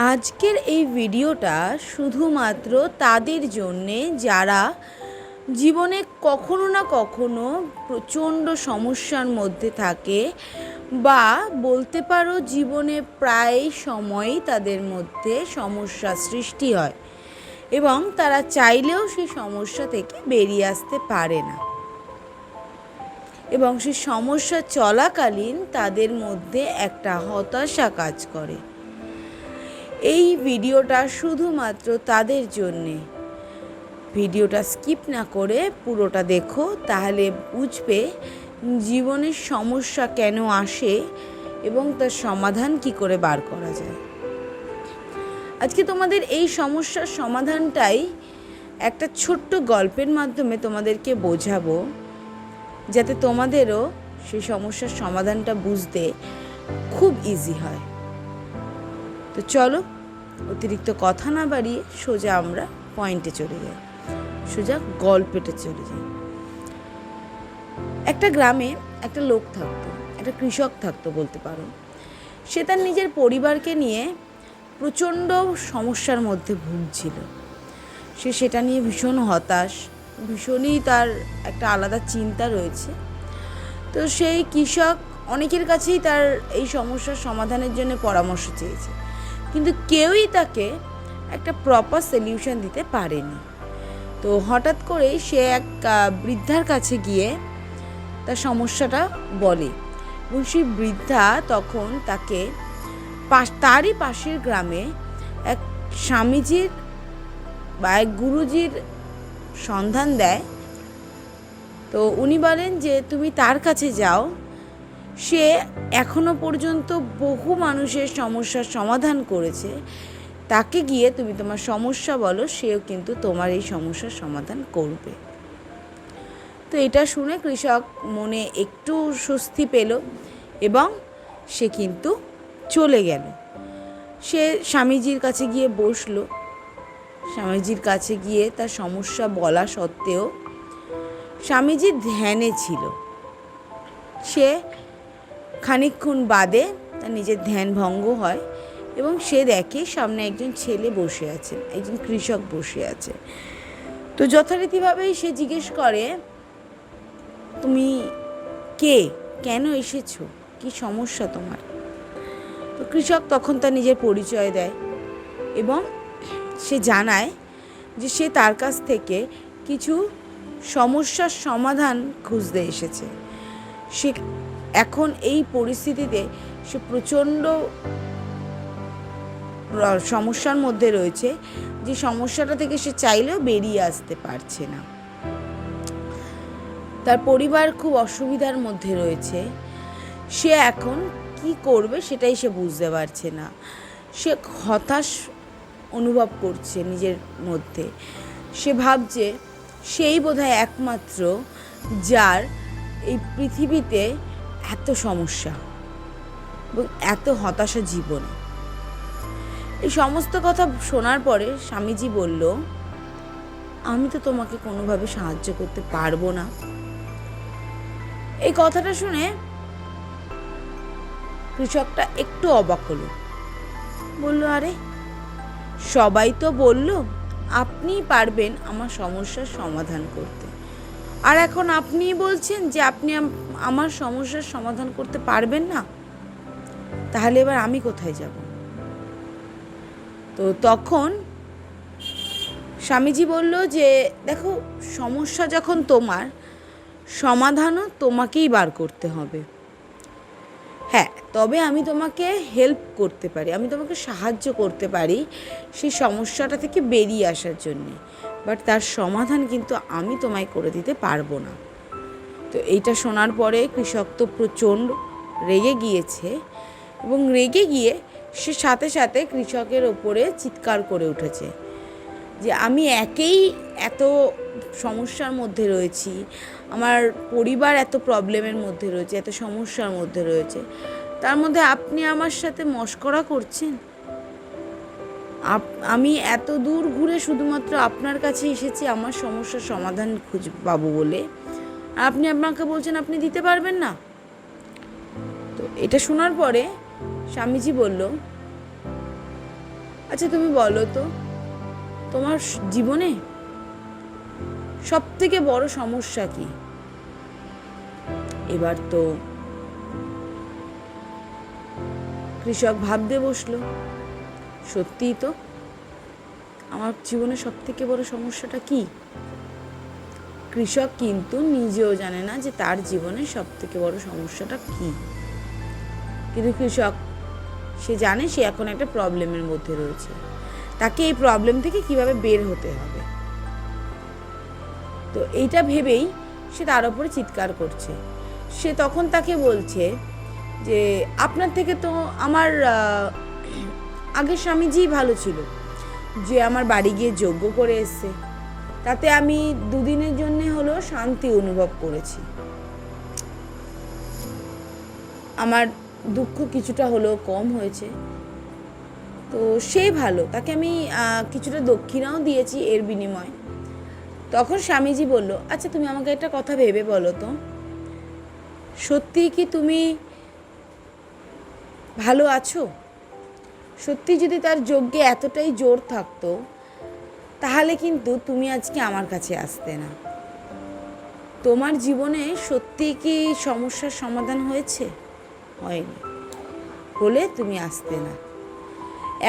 আজকের এই ভিডিওটা শুধুমাত্র তাদের জন্যে যারা জীবনে কখনো না কখনো প্রচণ্ড সমস্যার মধ্যে থাকে, বা বলতে পারো জীবনে প্রায় সময়ই তাদের মধ্যে সমস্যা সৃষ্টি হয় এবং তারা চাইলেও সেই সমস্যা থেকে বেরিয়ে আসতে পারে না, এবং সেই সমস্যা চলাকালীন তাদের মধ্যে একটা হতাশা কাজ করে। এই ভিডিওটা শুধুমাত্র তাদের জন্যে। ভিডিওটা স্কিপ না করে পুরোটা দেখো, তাহলে বুঝবে জীবনের সমস্যা কেন আসে এবং তার সমাধান কি করে বার করা যায়। আজকে তোমাদের এই সমস্যার সমাধানটাই একটা ছোট্ট গল্পের মাধ্যমে তোমাদেরকে বোঝাবো, যাতে তোমাদেরও সেই সমস্যার সমাধানটা বুঝতে খুব ইজি হয়। তো চলো, অতিরিক্ত কথা না বাড়িয়ে সোজা আমরা পয়েন্টে চলে যাই, সোজা গল্পেটা চলে যাই। একটা গ্রামে একটা লোক থাকতো, একটা কৃষক থাকতো বলতে পারো। সে তার নিজের পরিবারকে নিয়ে প্রচণ্ড সমস্যার মধ্যে ভুগছিল। সে সেটা নিয়ে ভীষণ হতাশ, ভীষণই তার একটা আলাদা চিন্তা রয়েছে। তো সেই কৃষক অনেকের কাছেই তার এই সমস্যার সমাধানের জন্য পরামর্শ চেয়েছে, কিন্তু কেউই তাকে একটা প্রপার সলিউশন দিতে পারেনি। তো হঠাৎ করেই সে এক বৃদ্ধার কাছে গিয়ে তার সমস্যাটা বলে, এবং সেই বৃদ্ধা তখন তাকে তারই পাশের গ্রামে এক স্বামীজির বা এক গুরুজির সন্ধান দেয়। তো উনি বলেন যে তুমি তার কাছে যাও, সে এখনো পর্যন্ত বহু মানুষের সমস্যার সমাধান করেছে, তাকে গিয়ে তুমি তোমার সমস্যা বলো, সেও কিন্তু তোমার এই সমস্যার সমাধান করবে। তো এটা শুনে কৃষক মনে একটু স্বস্তি পেল এবং সে কিন্তু চলে গেল। সে স্বামীজির কাছে গিয়ে বসলো। স্বামীজির কাছে গিয়ে তার সমস্যা বলা সত্ত্বেও স্বামীজি ধ্যানে ছিল। সে খানিকক্ষণ বাদে তার নিজের ধ্যান ভঙ্গ হয় এবং সে দেখে সামনে একজন ছেলে বসে আছে, একজন কৃষক বসে আছে। তো যথারীতিভাবেই সে জিজ্ঞেস করে, তুমি কে, কেন এসেছো, কি সমস্যা তোমার? তো কৃষক তখন তার নিজের পরিচয় দেয় এবং সে জানায় যে সে তার কাছ থেকে কিছু সমস্যার সমাধান খুঁজতে এসেছে। সে এখন এই পরিস্থিতিতে সে প্রচণ্ড সমস্যার মধ্যে রয়েছে, যে সমস্যাটা থেকে সে চাইলেও বেরিয়ে আসতে পারছে না। তার পরিবার খুব অসুবিধার মধ্যে রয়েছে। সে এখন কি করবে সেটাই সে বুঝতে পারছে না। সে হতাশ অনুভব করছে নিজের মধ্যে। সে ভাবছে সেই বোধহয় একমাত্র যার এই পৃথিবীতে এত সমস্যা এবং এত হতাশা জীবনে। এই সমস্ত কথা শোনার পরে স্বামীজি বলল, আমি তো তোমাকে কোনোভাবে সাহায্য করতে পারবো না। এই কথাটা শুনে কৃষকটা একটু অবাক হলো, বলল, আরে সবাই তো বলল আপনিই পারবেন আমার সমস্যার সমাধান করতে, আর এখন আপনিই বলছেন যে আপনি আমার সমস্যার সমাধান করতে পারবেন না, তাহলে এবার আমি কোথায় যাব? তো তখন স্বামীজি বলল যে দেখো, সমস্যা যখন তোমার, সমাধানও তোমাকেই বার করতে হবে। হ্যাঁ, তবে আমি তোমাকে হেল্প করতে পারি, আমি তোমাকে সাহায্য করতে পারি সেই সমস্যাটা থেকে বেরিয়ে আসার জন্যে, বাট তার সমাধান কিন্তু আমি তোমায় করে দিতে পারবো না। তো এইটা শোনার পরে কৃষক তো প্রচণ্ড রেগে গিয়েছে, এবং রেগে গিয়ে সে সাথে সাথে কৃষকের ওপরে চিৎকার করে উঠেছে যে আমি একেই এত সমস্যার মধ্যে রয়েছি, আমার পরিবার এত প্রবলেমের মধ্যে রয়েছে, এত সমস্যার মধ্যে রয়েছে, তার মধ্যে আপনি আমার সাথে মশকরা করছেন। আমি এত দূর ঘুরে শুধুমাত্র আপনার কাছে এসেছি আমার সমস্যার সমাধান খুঁজে পাবো বলে, আপনি আপনাকে বলছেন আপনি দিতে পারবেন না। তো এটা শোনার পরে স্বামীজি বলল, আচ্ছা তুমি বলো তো, তোমার জীবনে সব থেকে বড় সমস্যা কি? এবার তো কৃষক ভাবতে বসলো, সত্যিই তো, আমার জীবনে সব থেকে বড় সমস্যাটা কি? কৃষক কিন্তু নিজেও জানে না যে তার জীবনে সব থেকে বড় সমস্যাটা কি। কিন্তু কৃষক, সে জানে সে এখন একটা প্রবলেমের মধ্যে রয়েছে, তাকে এই প্রবলেম থেকে কিভাবে বের হতে হবে। তো এইটা ভেবেই সে তার উপরে চিৎকার করছে। সে তখন তাকে বলছে যে আপনার থেকে তো আমার আগের স্বামীজিই ভালো ছিল, যে আমার বাড়ি গিয়ে যজ্ঞ করে এসছে, তাতে আমি দুদিনের জন্য হলেও শান্তি অনুভব করেছি, আমার দুঃখ কিছুটা হলেও কম হয়েছে। তো সেই ভালো, তাকে আমি কিছুটা দক্ষিণাও দিয়েছি এর বিনিময়ে। তখন স্বামীজি বলল, আচ্ছা তুমি আমাকে একটা কথা ভেবে বলো তো, সত্যি কি তুমি ভালো আছো? সত্যি যদি তার যজ্ঞে এতটাই জোর থাকতো, তাহলে কিন্তু তুমি আজকে আমার কাছে আসতে না। তোমার জীবনে সত্যি কি সমস্যার সমাধান হয়েছে? হয়নি, হলে তুমি আসতে না।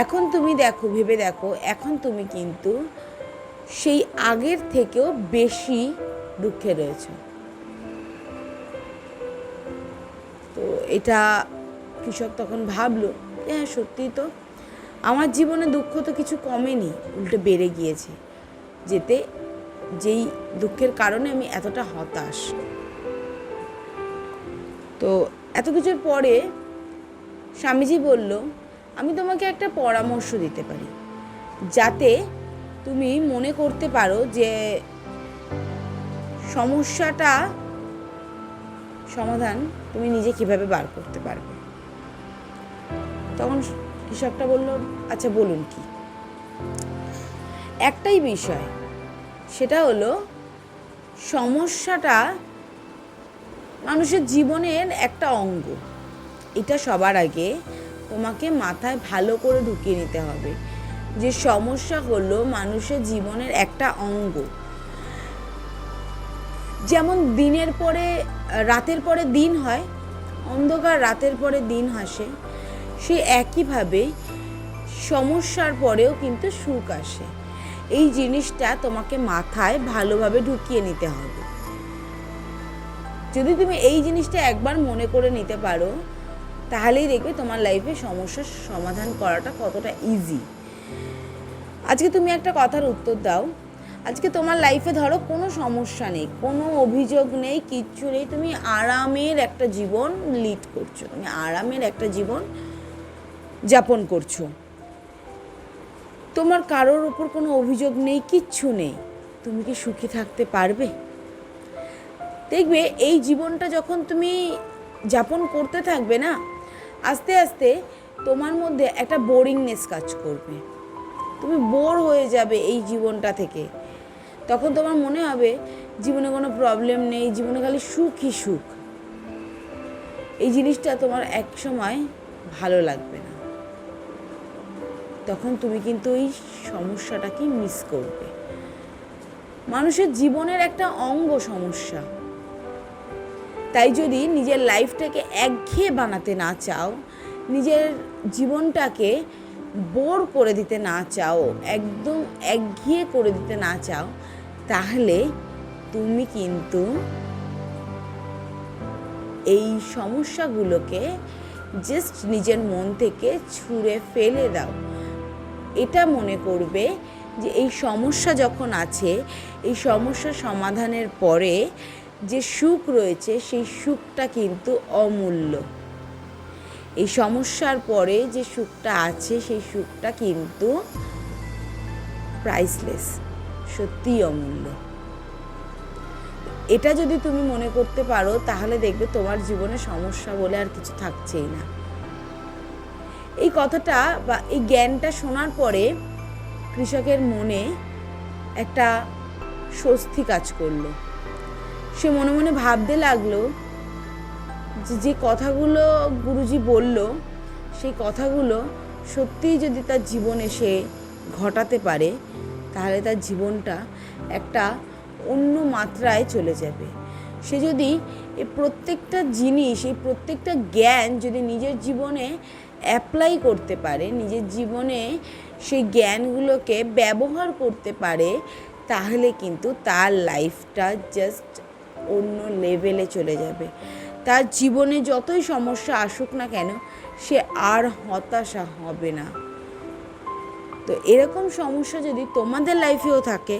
এখন তুমি দেখো, ভেবে দেখো, এখন তুমি কিন্তু সেই আগের থেকেও বেশি দুঃখে রয়েছে। তো এটা কৃষক তখন ভাবলো, হ্যাঁ সত্যিই তো, আমার জীবনে দুঃখ তো কিছু কমেনি, উল্টে বেড়ে গিয়েছে, যেই দুঃখের কারণে আমি এতটা হতাশ। তো এত কিছুর পরে স্বামীজি বলল, আমি তোমাকে একটা পরামর্শ দিতে পারি, যাতে তুমি মনে করতে পারো যে সমস্যাটা সমাধান তুমি নিজে কিভাবে বার করতে পারবে। তখন কৃষকটা বলল, আচ্ছা বলুন কি? একটাই বিষয়, সেটা হলো সমস্যাটা মানুষের জীবনের একটা অঙ্গ। এটা সবার আগে তোমাকে মাথায় ভালো করে ঢুকিয়ে নিতে হবে যে সমস্যা হলো মানুষের জীবনের একটা অঙ্গ। যেমন দিনের পরে রাতের পরে দিন হয়, অন্ধকার রাতের পরে দিন আসে, সে একইভাবে সমস্যার পরেও কিন্তু সুখ আসে। এই জিনিসটা তোমাকে মাথায় ভালোভাবে ঢুকিয়ে নিতে হবে। যদি তুমি এই জিনিসটা একবার মনে করে নিতে পারো, তাহলেই দেখবে তোমার লাইফে সমস্যার সমাধান করাটা কতটা ইজি। আজকে তুমি একটা কথার উত্তর দাও, আজকে তোমার লাইফে ধরো কোনো সমস্যা নেই, কোনো অভিযোগ নেই, কিচ্ছু নেই, তুমি আরামের একটা জীবন লিড করছো, তুমি আরামের একটা জীবন যাপন করছো, তোমার কারোর ওপর কোনো অভিযোগ নেই, কিচ্ছু নেই, তুমি কি সুখী থাকতে পারবে? দেখবে এই জীবনটা যখন তুমি যাপন করতে থাকবে না, আস্তে আস্তে তোমার মধ্যে একটা বোরিংনেস কাজ করবে, তুমি বোর হয়ে যাবে এই জীবনটা থেকে। তখন তোমার মনে হবে জীবনে কোনো প্রবলেম নেই, জীবনে খালি সুখই সুখ। এই জিনিসটা তোমার এক সময় ভালো লাগবে না, তখন তুমি কিন্তু এই সমস্যাটাকে মিস করবে। মানুষের জীবনের একটা অঙ্গ সমস্যা। তাই যদি নিজের লাইফটাকে একঘেয়ে বানাতে না চাও, নিজের জীবনটাকে বোর করে দিতে না চাও, একদম একঘেয়ে করে দিতে না চাও, তাহলে তুমি কিন্তু এই সমস্যাগুলোকে জাস্ট নিজের মন থেকে ছুঁড়ে ফেলে দাও। এটা মনে করবে যে এই সমস্যা যখন আছে, এই সমস্যা সমাধানের পরে যে সুখ রয়েছে, সেই সুখটা কিন্তু অমূল্য। এই সমস্যার পরে যে সুখটা আছে, সেই সুখটা কিন্তু প্রাইসলেস, সত্যিই অমূল্য। এটা যদি তুমি মনে করতে পারো, তাহলে দেখবে তোমার জীবনে সমস্যা বলে আর কিছু থাকছেই না। এই কথাটা বা এই জ্ঞানটা শোনার পরে কৃষকের মনে একটা স্বস্তি কাজ করলো। সে মনে মনে ভাবতে লাগলো যে কথাগুলো গুরুজি বলল, সেই কথাগুলো সত্যিই যদি তার জীবনে সে ঘটাতে পারে, তাহলে তার জীবনটা একটা অন্য মাত্রায় চলে যাবে। সে যদি এই প্রত্যেকটা জিনিস, এই প্রত্যেকটা জ্ঞান যদি নিজের জীবনে অ্যাপ্লাই করতে পারে, নিজের জীবনে সেই জ্ঞানগুলোকে ব্যবহার করতে পারে, তাহলে কিন্তু তার লাইফটা জাস্ট অন্য লেভেলে চলে যাবে। তার জীবনে যতই সমস্যা আসুক না কেন, সে আর হতাশা হবে না। তো এরকম সমস্যা যদি তোমাদের লাইফেও থাকে,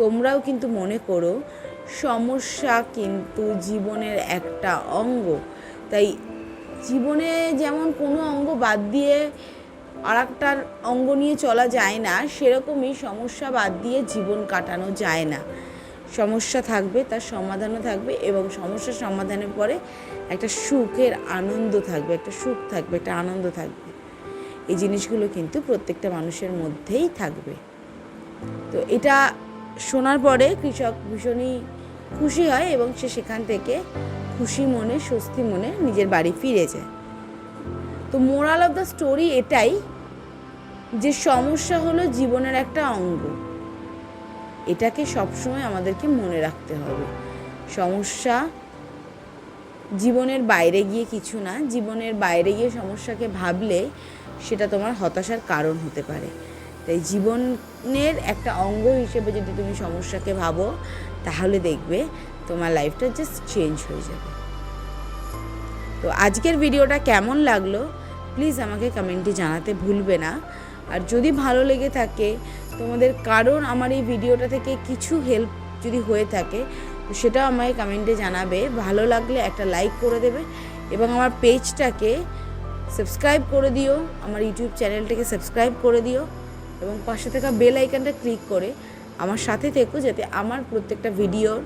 তোমরাও কিন্তু মনে করো সমস্যা কিন্তু জীবনের একটা অঙ্গ। তাই জীবনে যেমন কোনো অঙ্গ বাদ দিয়ে আর একটার অঙ্গ নিয়ে চলা যায় না, সেরকমই সমস্যা বাদ দিয়ে জীবন কাটানো যায় না। সমস্যা থাকবে, তার সমাধানও থাকবে, এবং সমস্যার সমাধানের পরে একটা সুখের আনন্দ থাকবে, একটা সুখ থাকবে, একটা আনন্দ থাকবে। এই জিনিসগুলো কিন্তু প্রত্যেকটা মানুষের মধ্যেই থাকবে। তো এটা শোনার পরে কৃষক ভীষণই খুশি হয় এবং সে সেখান থেকে খুশি মনে, স্বস্তি মনে নিজের বাড়ি ফিরে যায়। তো মোরাল অফ দ্য স্টোরি এটাই যে সমস্যা হলো জীবনের একটা অঙ্গ। এটাকে সবসময় আমাদেরকে মনে রাখতে হবে। সমস্যা জীবনের বাইরে গিয়ে কিছু না। জীবনের বাইরে গিয়ে সমস্যাকে ভাবলে সেটা তোমার হতাশার কারণ হতে পারে। তাই জীবনের একটা অঙ্গ হিসেবে যদি তুমি সমস্যাকে ভাবো, তাহলে দেখবে তোমার লাইফটা জাস্ট চেঞ্জ হয়ে যাবে। তো আজকের ভিডিওটা কেমন লাগলো প্লিজ আমাকে কমেন্টে জানাতে ভুলবে না। আর যদি ভালো লেগে থাকে তোমাদের, কারণ আমার এই ভিডিওটা থেকে কিছু হেল্প যদি হয়ে থাকে, তো সেটাও আমাকে কমেন্টে জানাবে। ভালো লাগলে একটা লাইক করে দেবে এবং আমার পেজটাকে সাবস্ক্রাইব করে দিও, আমার ইউটিউব চ্যানেলটাকে সাবস্ক্রাইব করে দিও এবং পাশে থাকা বেল আইকনটা ক্লিক করে আমার সাথে থেকো, যাতে আমার প্রত্যেকটা ভিডিওর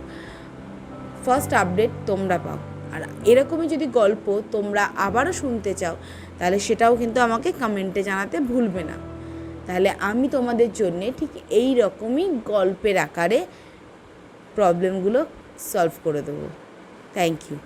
ফার্স্ট আপডেট তোমরা পাও। আর এরকমই যদি গল্প তোমরা আবারও শুনতে চাও, তাহলে সেটাও কিন্তু আমাকে কমেন্টে জানাতে ভুলবে না। তাহলে আমি তোমাদের জন্যে ঠিক এই রকমই গল্পের আকারে প্রবলেমগুলো সলভ করে দেবো। Thank you.